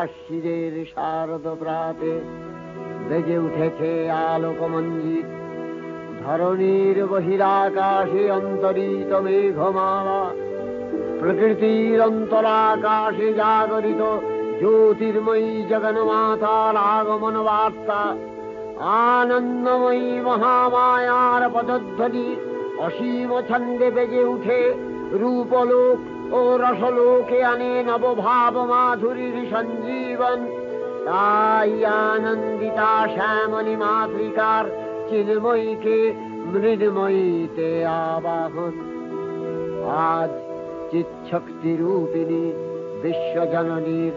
আশ্বিরের শারদ প্রাতে বেজে উঠেছে আলোকমঞ্জিত, ধরণীর বহিরাকাশে অন্তরিত মেঘমালা, প্রকৃতির অন্তরাকাশে জাগরিত জ্যোতির্ময়ী জগন্মাতার আগমন বার্তা, আনন্দময়ী মহামায়ার পদধ্বনি অসীম ছন্দে বেজে উঠে রূপলোক ও রসলোকে আনে নবভাব মাধুরীর সঞ্জীবন। তাই আনন্দিতা শ্যামলী মাতৃকার চিন্ময়ীকে মৃন্ময়ীতে আবাহন। আজ চিৎশক্তি রূপিণী বিশ্বজননীর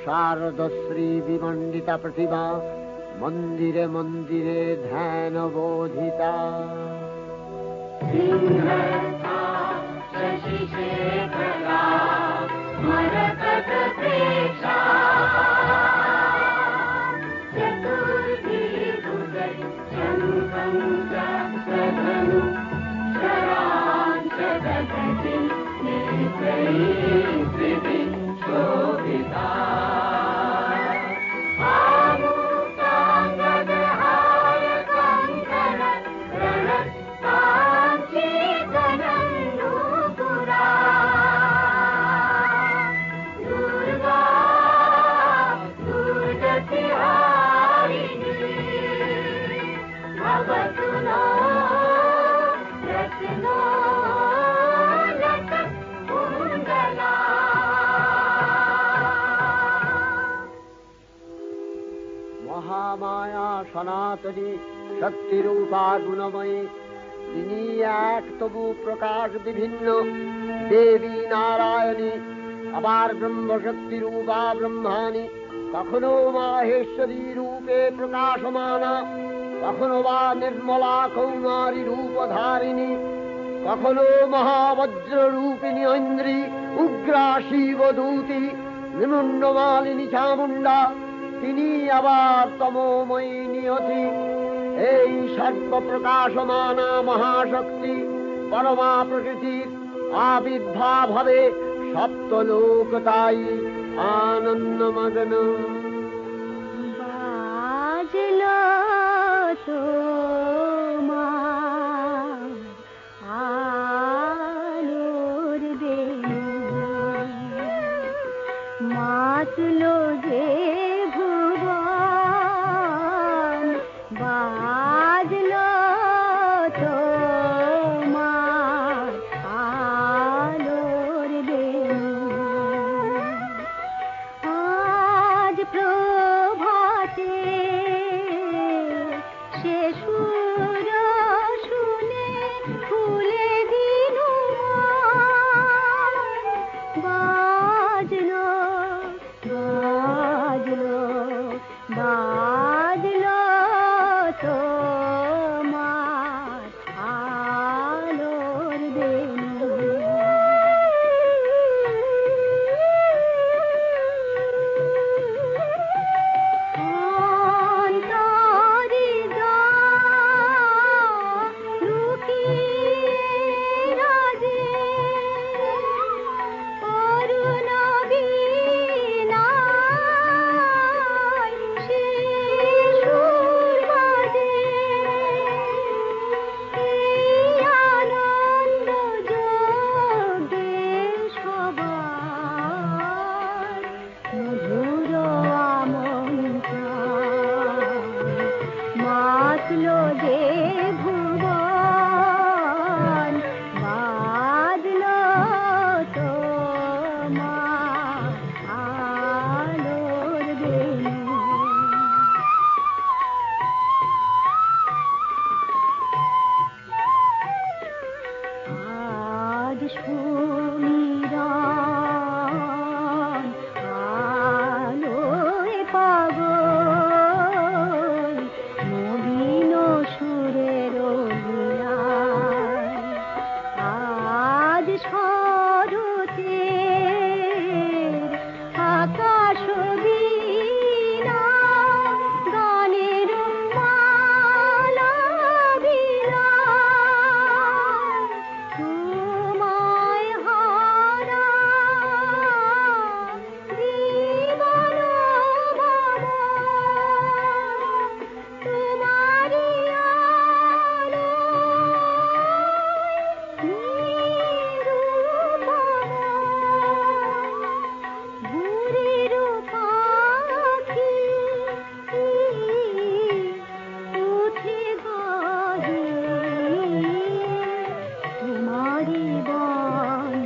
শারদশ্রী বিমণ্ডিতা প্রতিমা মন্দিরে মন্দিরে ধ্যান বোধিতা। মহামায়া সনাতনী শক্তিরূপা গুণময়ী, তিনি এক তবু প্রকাশ বিভিন্ন দেবী নারায়ণী, আবার ব্রহ্মশক্তি রূপা ব্রহ্মাণী, কখনো মাহেশ্বরী রূপে প্রকাশমানা, কখনো বা নির্মলা কৌমারী রূপধারিণী, কখনো মহাবজ্র রূপিণী ঐন্দ্রী, উগ্রা শিবদূতি, নিমুন্ডমালিনী চামুণ্ডা, তিনি আবার তমোময়ী নিয়তি। এই সর্বপ্রকাশমানা মহাশক্তি পরমা প্রকৃতির আবির্ভাব হবে সপ্তলোক, তাই আনন্দমগ্ন। বাজলো তোমার আলোর বেণু, মাতলো যে ভুবন, বাজলো তোমার আলোর বেণু। আজ প্রভাতে সে সুর শুনে ফুলে দিনু বাজলো বাজলো বাজলো তোমার আলোর বেণু। অন্তরে লুকিয়ে যে ভুবন বাজলো তোমার আলোর বেণু। আজ সুমিরন আলোয় পাগল নবীন সুরের লীলায়। আজ শরতের আকাশ বীণা গানের মালা বিলায়। তোমায় হারা জীবন ভব তোমারি আলোয় নিরূপম। ভোরের পাখি উঠে গাহে তোমারি বন্দন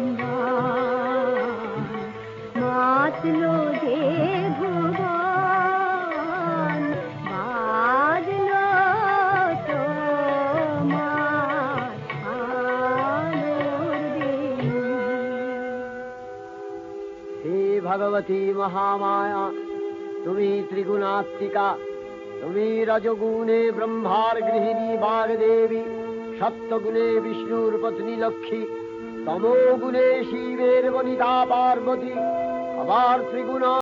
মাতলো যে ভুবন বাজলো তোমার আলোর বেণু। হে ভগবতী মহামায়া, তুমি ত্রিগুণাত্মিকা। তুমি রজগুণে ব্রহ্মার গৃহিণী বাগদেবী, সত্যগুণে বিষ্ণুর পত্নী লক্ষ্মী, তমোগুণে শিবের বনিতা পার্বতী, আবার ত্রিগুণ